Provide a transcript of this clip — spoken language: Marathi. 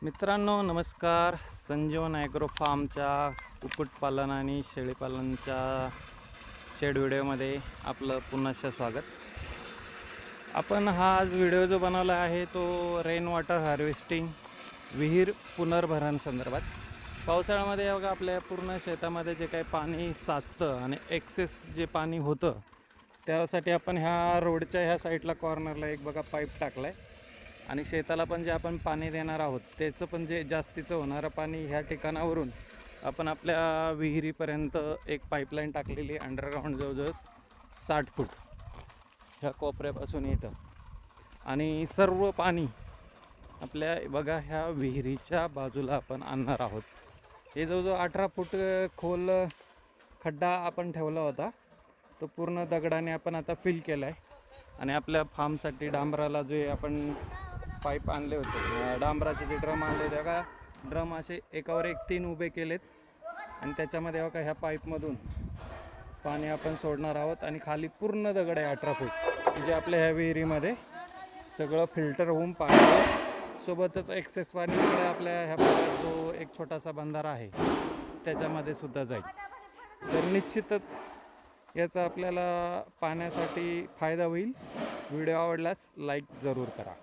मित्रांनो नमस्कार. संजीवन ॲग्रो फार्मच्या कुक्कुटपालन आणि शेळीपालनच्या शेड व्हिडिओमध्ये आपलं पुन्हा स्वागत. आपण हा आज व्हिडिओ जो बनवला आहे तो रेन वॉटर हार्वेस्टिंग विहीर पुनर्भरण संदर्भात. पावसाळ्यामध्ये बघा आपल्या पूर्ण शेतामध्ये जे काही पाणी साचतं आणि एक्सेस जे पाणी होतं त्यासाठी आपण ह्या रोडच्या ह्या साईडला कॉर्नरला एक बघा पाईप टाकला आहे आणि शेताला पण जे आपण पाणी देणार आहोत त्याचं पण जे जास्तीचं होणारं पाणी ह्या ठिकाणावरून आपण आपल्या विहिरीपर्यंत एक पाईपलाईन टाकलेली अंडरग्राऊंड जवळजवळ 60 फूट ह्या कोपऱ्यापासून येतं आणि सर्व पाणी आपल्या बघा ह्या विहिरीच्या बाजूला आपण आणणार आहोत. हे जवळजवळ 18 फूट खोल खड्डा आपण ठेवला होता, तो पूर्ण दगडाने आपण आता फिल केला आहे आणि आपल्या फार्मसाठी डांबराला जे आपण पाईप आणले होते, डांबराचे जे ड्रम आणले होते का, ड्रम असे एकावर एक 3 उभे केलेत आणि त्याच्यामध्ये बघा ह्या पाईपमधून पाणी आपण सोडणार आहोत आणि खाली पूर्ण दगड आहे 18 फूट जे आपल्या ह्या विहिरीमध्ये सगळं फिल्टर होऊन पाणी सोबतच एक्सेस पाणी इकडे आपल्या ह्या जो एक छोटासा बंधारा आहे त्याच्यामध्ये सुद्धा जाईल. तर निश्चितच याचा आपल्याला पाण्यासाठी फायदा होईल. व्हिडिओ आवडल्यास लाईक जरूर करा.